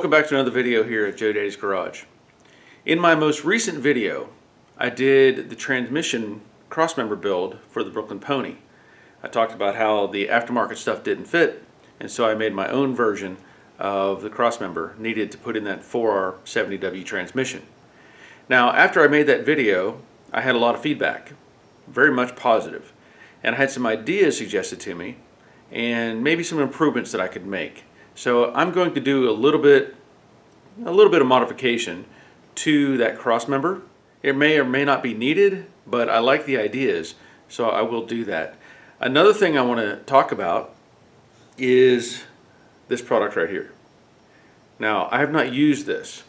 welcome back to another video here at Joe Daddy's Garage. In my most recent video, I did the transmission crossmember build for the Brooklyn Pony. I talked about how the aftermarket stuff didn't fit, and so I made my own version of the crossmember needed to put in that 4R70W transmission. Now, after I made that video, I had a lot of feedback, very much positive, and I had some ideas suggested to me, and maybe some improvements that I could make. So I'm going to do a little bit of modification to that crossmember. It may or may not be needed, but I like the ideas, so I will do that. Another thing I want to talk about is this product right here. Now, I have not used this,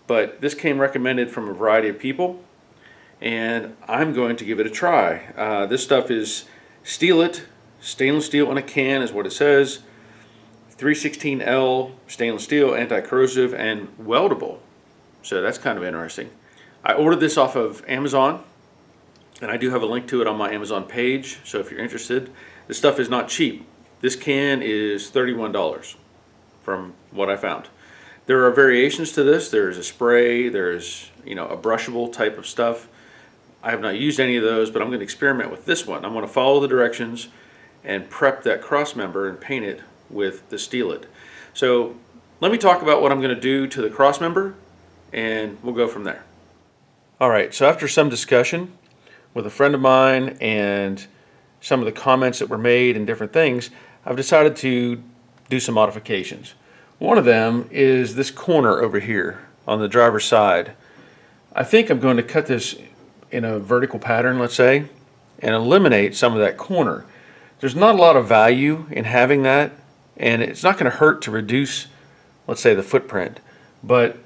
but this came recommended from a variety of people, and I'm going to give it a try. This stuff is stainless steel in a can is what it says. 316L stainless steel, anti-corrosive, and weldable. So that's kind of interesting. I ordered this off of Amazon, and I do have a link to it on my Amazon page, so if you're interested. This stuff is not cheap. This can is $31 from what I found. There are variations to this. There's a spray, there's a brushable type of stuff. I have not used any of those, but I'm going to experiment with this one. I'm going to follow the directions and prep that crossmember and paint it with the Steeled. So let me talk about what I'm going to do to the crossmember, and we'll go from there. Alright, so after some discussion with a friend of mine and some of the comments that were made and different things, I've decided to do some modifications. One of them is this corner over here on the driver's side. I think I'm going to cut this in a vertical pattern, let's say, and eliminate some of that corner. There's not a lot of value in having that, and it's not going to hurt to reduce, let's say, the footprint, but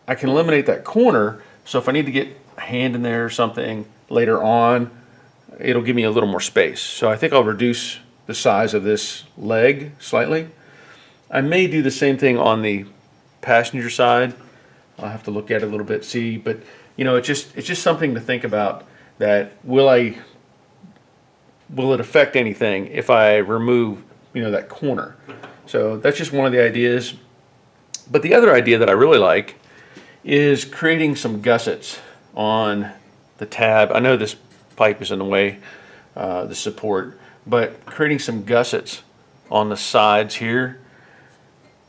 I can eliminate that corner, so if I need to get a hand in there or something later on, it'll give me a little more space. So I think I'll reduce the size of this leg slightly. I may do the same thing on the passenger side. I'll have to look at it a little bit, see, but it's just something to think about, that will it affect anything if I remove that corner? So that's just one of the ideas. But the other idea that I really like is creating some gussets on the tab. I know this pipe is in the way, the support, but creating some gussets on the sides here.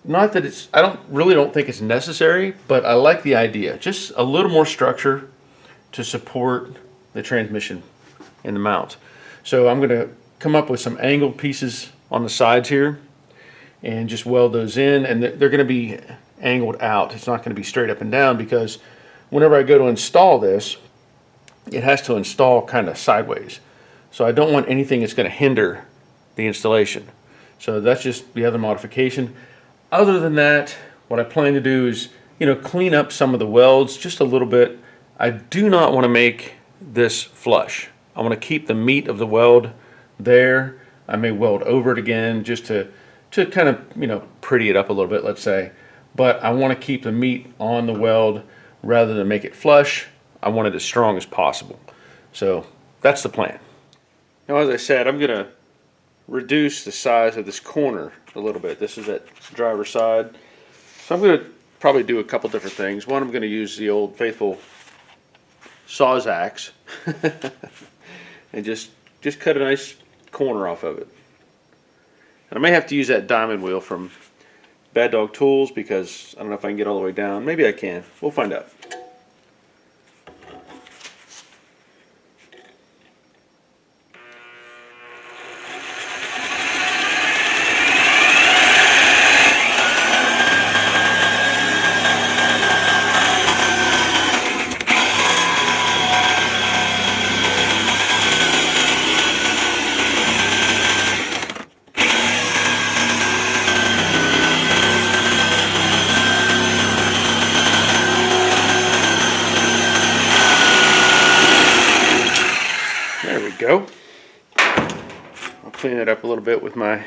Not that I really don't think it's necessary, but I like the idea. Just a little more structure to support the transmission and the mount. So I'm going to come up with some angled pieces on the sides here and just weld those in, and they're going to be angled out. It's not going to be straight up and down, because whenever I go to install this, it has to install kind of sideways. So I don't want anything that's going to hinder the installation. So that's just the other modification. Other than that, what I plan to do is clean up some of the welds just a little bit. I do not want to make this flush. I want to keep the meat of the weld there. I may weld over it again just to kind of pretty it up a little bit, let's say. But I want to keep the meat on the weld rather than make it flush. I want it as strong as possible. So that's the plan. Now, as I said, I'm going to reduce the size of this corner a little bit. This is that driver's side. So I'm going to probably do a couple different things. One, I'm going to use the old faithful Sawzacks and just cut a nice corner off of it. And I may have to use that diamond wheel from Bad Dog Tools, because I don't know if I can get all the way down. Maybe I can. We'll find out. There we go. I'll clean it up a little bit with my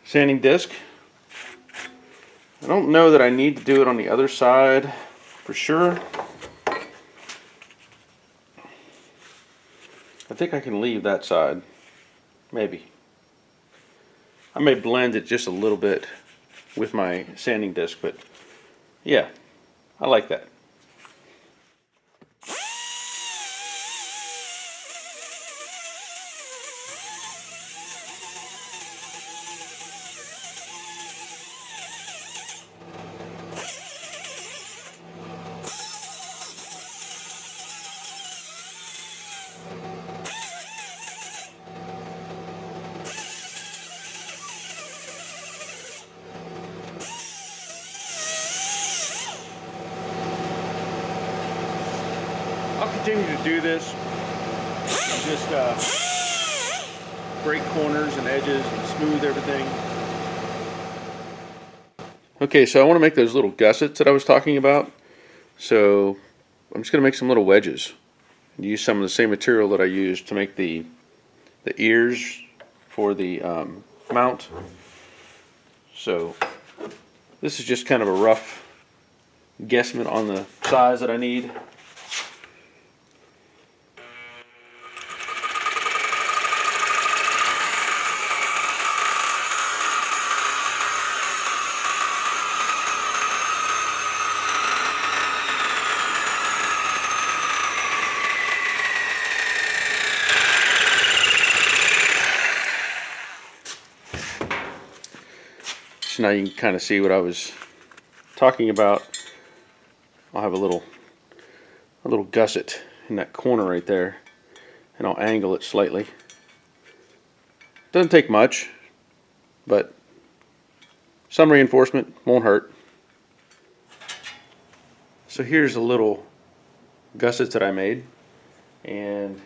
sanding disc. I don't know that I need to do it on the other side for sure. I think I can leave that side, maybe. I may blend it just a little bit with my sanding disc, but yeah, I like that. I'll continue to do this, just break corners and edges and smooth everything. Okay, so I want to make those little gussets that I was talking about. So I'm just going to make some little wedges and use some of the same material that I used to make the ears for the mount. So this is just kind of a rough guesstimate on the size that I need. So now you can kind of see what I was talking about. I'll have a little gusset in that corner right there, and I'll angle it slightly. Doesn't take much, but some reinforcement won't hurt. So here's a little gussets that I made, and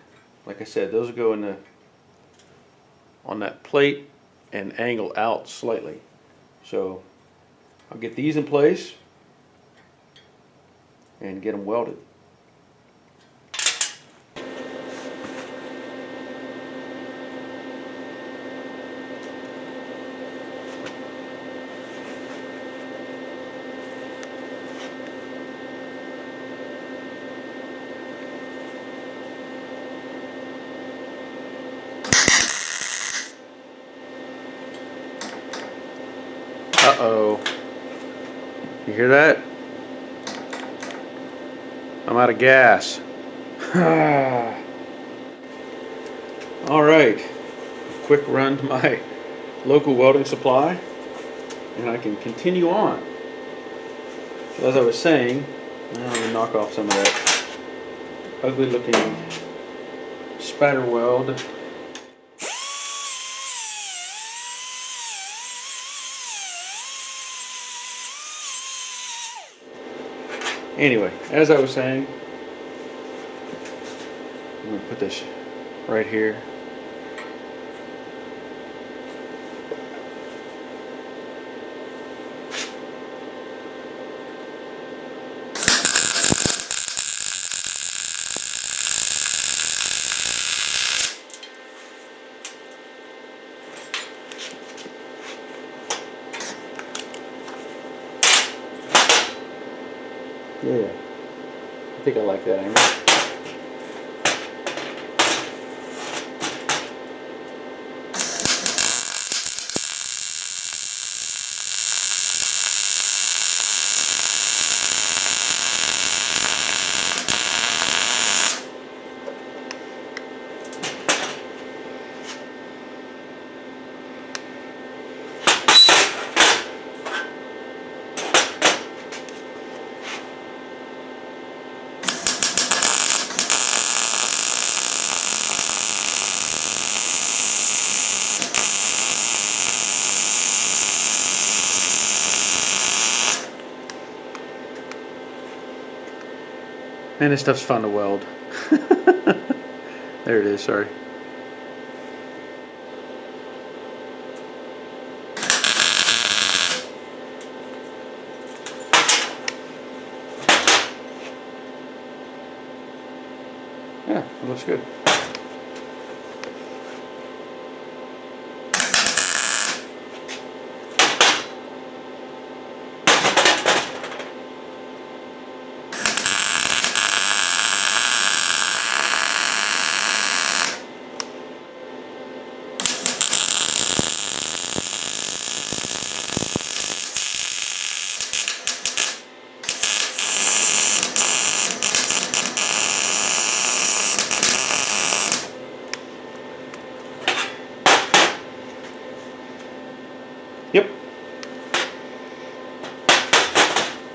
like I said, those will go in on that plate and angle out slightly. So I'll get these in place and get them welded. Uh-oh. You hear that? I'm out of gas. Alright. Quick run to my local welding supply, and I can continue on. So as I was saying, I'm going to knock off some of that ugly looking spatter weld. Anyway, as I was saying, I'm going to put this right here. Yeah, I think I like that angle. Man, this stuff's fun to weld. There it is, sorry. Yeah, it looks good.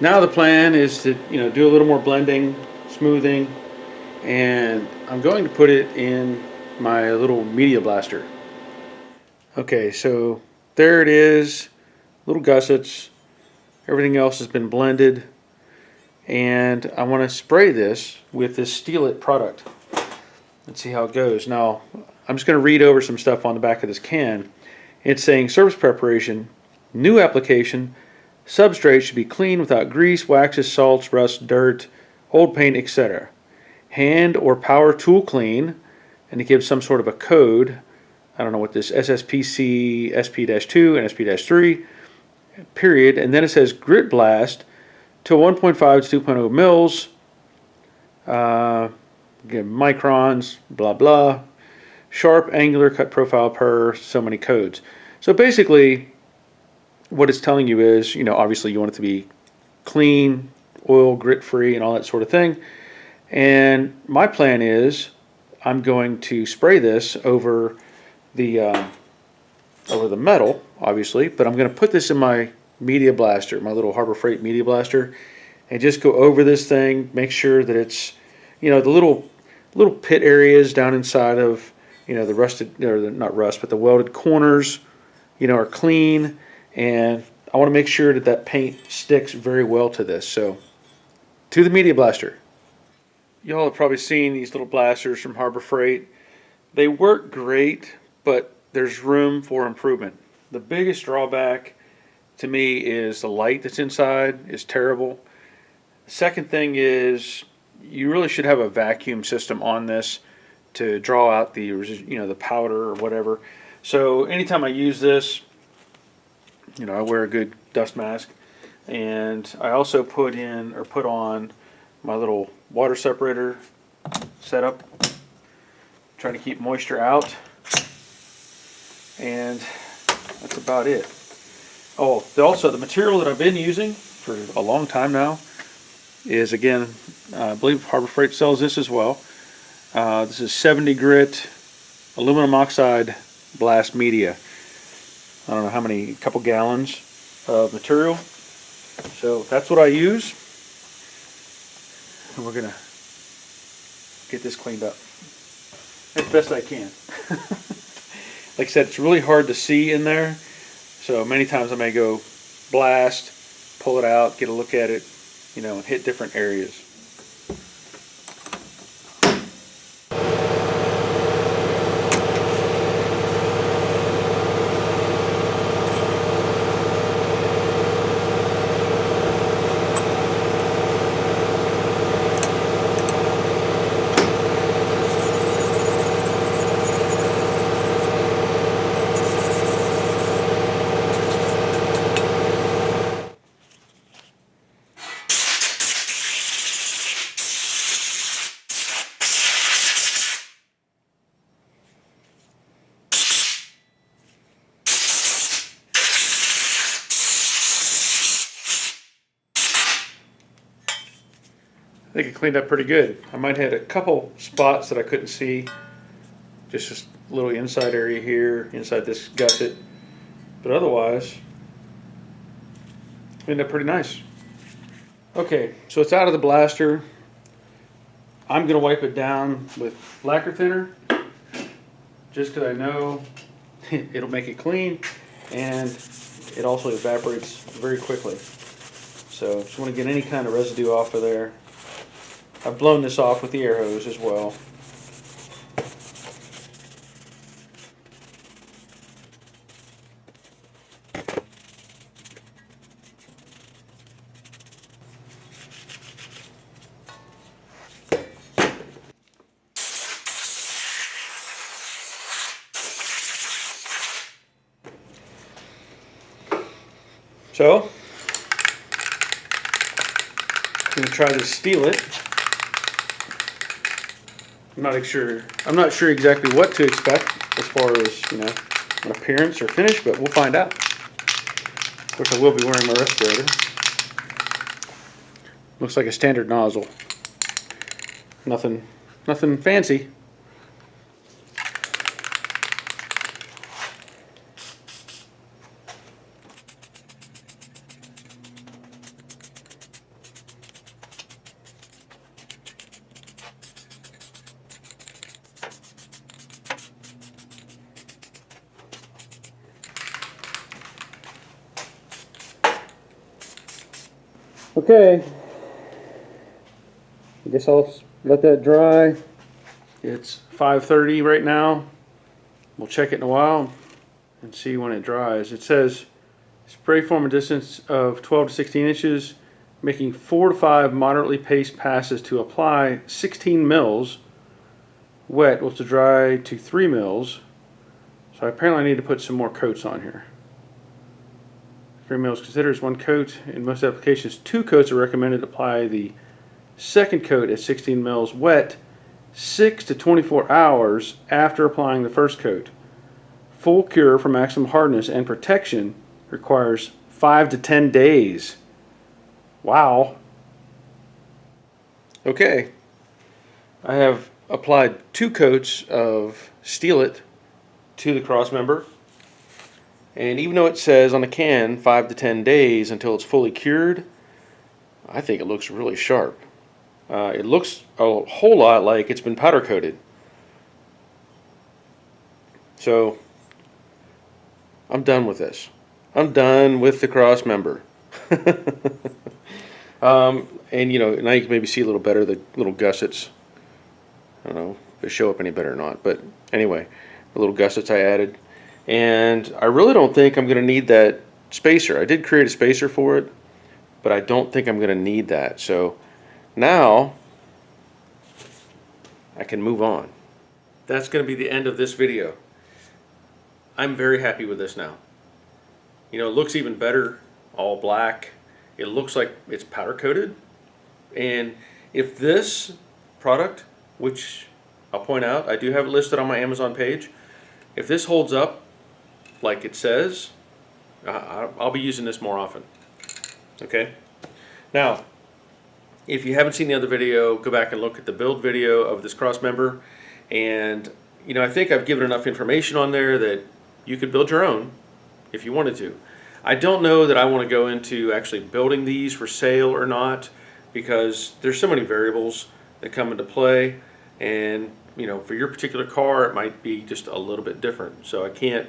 Now the plan is to, do a little more blending, smoothing, and I'm going to put it in my little media blaster. Okay, so there it is, little gussets. Everything else has been blended, and I want to spray this with this Steal It product. Let's see how it goes. Now, I'm just going to read over some stuff on the back of this can. It's saying surface preparation, new application, substrate should be clean without grease, waxes, salts, rust, dirt, old paint, etc. Hand or power tool clean, and it gives some sort of a code. I don't know what this SSPC SP-2 and SP-3 period, and then it says grit blast to 1.5 to 2.0 mils, microns, blah blah, sharp angular cut profile per so many codes. So basically what it's telling you is, obviously you want it to be clean, oil, grit free, and all that sort of thing. And my plan is I'm going to spray this over the metal, obviously, but I'm going to put this in my media blaster, my little Harbor Freight media blaster, and just go over this thing, make sure that it's, the little pit areas down inside of, the rusted, or not rust, but the welded corners, are clean, and I want to make sure that that paint sticks very well to this. So, to the media blaster. Y'all have probably seen these little blasters from Harbor Freight. They work great, but there's room for improvement. The biggest drawback to me is the light that's inside is terrible. The second thing is you really should have a vacuum system on this to draw out the the powder or whatever. So anytime I use this, I wear a good dust mask, and I also put on my little water separator setup, trying to keep moisture out, and that's about it. Oh, also the material that I've been using for a long time now is, again, I believe Harbor Freight sells this as well. This is 70 grit aluminum oxide blast media. I don't know how many, couple gallons of material. So that's what I use. And we're gonna get this cleaned up as best I can. Like I said, it's really hard to see in there. So many times I may go blast, pull it out, get a look at it, and hit different areas. I think it cleaned up pretty good. I might have had a couple spots that I couldn't see. Just a little inside area here, inside this gusset. But otherwise, cleaned up pretty nice. Okay, so it's out of the blaster. I'm going to wipe it down with lacquer thinner, just because I know it'll make it clean, and it also evaporates very quickly. So just want to get any kind of residue off of there. I've blown this off with the air hose as well. So, I'm going to try to Steal It. I'm not sure exactly what to expect as far as, an appearance or finish, but we'll find out. Of course, I will be wearing my respirator. Looks like a standard nozzle. Nothing fancy. Okay, I guess I'll let that dry. It's 5:30 right now. We'll check it in a while and see when it dries. It says spray foam a distance of 12 to 16 inches, making 4 to 5 moderately paced passes to apply 16 mils. Wet will to dry to 3 mils. So apparently I need to put some more coats on here. 3 mils considered as 1 coat. In most applications, 2 coats are recommended to apply the second coat at 16 mils wet 6 to 24 hours after applying the first coat. Full cure for maximum hardness and protection requires 5 to 10 days. Wow. Okay. I have applied 2 coats of Steel It to the cross member. And even though it says on the can 5 to 10 days until it's fully cured, I think it looks really sharp. It looks a whole lot like it's been powder coated. So I'm done with this. I'm done with the cross member. And now you can maybe see a little better the little gussets. I don't know if they show up any better or not, but anyway, the little gussets I added. And I really don't think I'm going to need that spacer. I did create a spacer for it, but I don't think I'm going to need that. So now I can move on. That's going to be the end of this video. I'm very happy with this now. It looks even better, all black. It looks like it's powder coated. And if this product, which I'll point out, I do have it listed on my Amazon page, if this holds up like it says, I'll be using this more often. Okay? Now, if you haven't seen the other video, go back and look at the build video of this cross member. And, I think I've given enough information on there that you could build your own if you wanted to. I don't know that I want to go into actually building these for sale or not, because there's so many variables that come into play. And, for your particular car, it might be just a little bit different. So I can't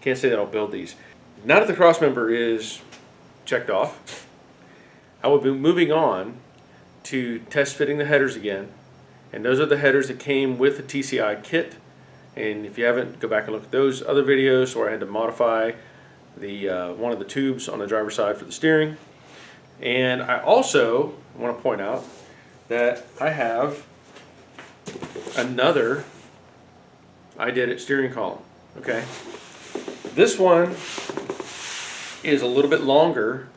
say that I'll build these. Now that the cross member is checked off, I will be moving on to test fitting the headers again. And those are the headers that came with the TCI kit. And if you haven't, go back and look at those other videos where I had to modify the one of the tubes on the driver's side for the steering. And I also want to point out that I have another I did it steering column. Okay, this one is a little bit longer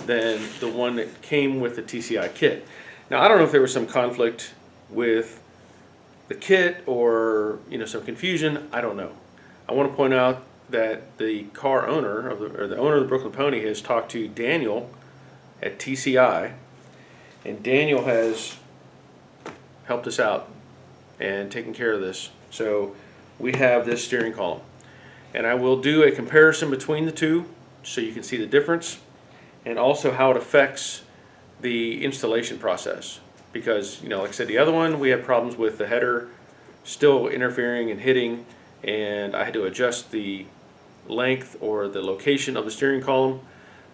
than the one that came with the TCI kit. Now I don't know if there was some conflict with the kit or some confusion. I don't know. I want to point out that the car owner or the owner of the Brooklyn Pony has talked to Daniel at TCI, and Daniel has helped us out and taken care of this. So we have this steering column, and I will do a comparison between the two so you can see the difference and also how it affects the installation process. Because like I said, the other one we had problems with the header still interfering and hitting, and I had to adjust the length or the location of the steering column.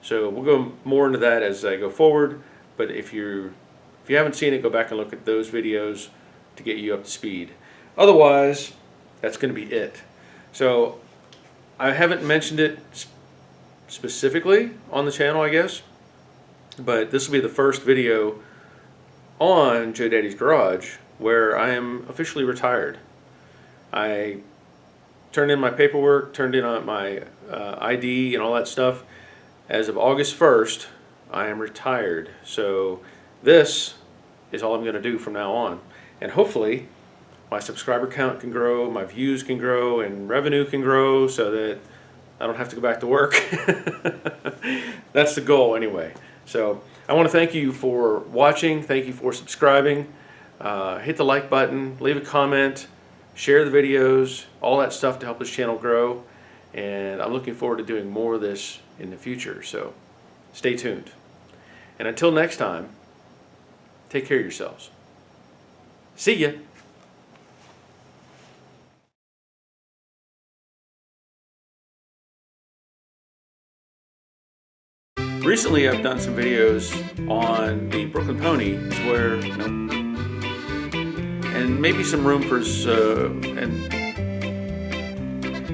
So we'll go more into that as I go forward, but if you haven't seen it, go back and look at those videos to get you up to speed. Otherwise, that's going to be it. So I haven't mentioned it specifically on the channel, I guess, but this will be the first video on Joe Daddy's Garage where I am officially retired. I turned in my paperwork, turned in my ID and all that stuff. As of August 1st, I am retired. So this is all I'm going to do from now on. And hopefully my subscriber count can grow, my views can grow, and revenue can grow so that I don't have to go back to work. That's the goal anyway. So I want to thank you for watching. Thank you for subscribing. Hit the like button, leave a comment, share the videos, all that stuff to help this channel grow. And I'm looking forward to doing more of this in the future. So stay tuned. And until next time, take care of yourselves. See ya. Recently, I've done some videos on the Brooklyn Pony, it's where, you know, and maybe some roomers, and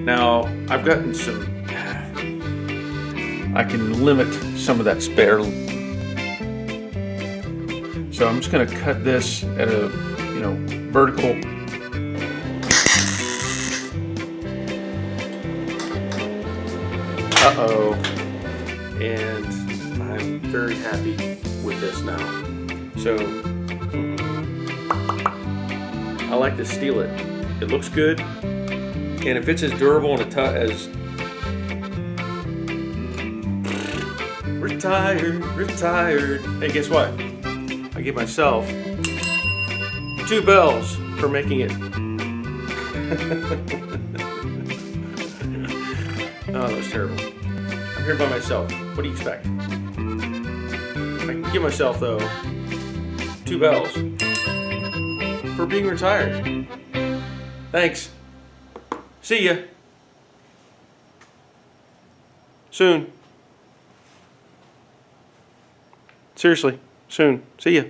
now I've gotten some, I can limit some of that spare. So I'm just gonna cut this at a, you know, vertical. Uh-oh. And I'm very happy with this now. So I like to steel it. It looks good, and if it's as durable and as retired. Hey, guess what? I give myself 2 bells for making it. Oh, that was terrible. I'm here by myself. What do you expect? I can give myself, though, 2 bells for being retired. Thanks. See ya. Soon. Seriously, soon. See ya.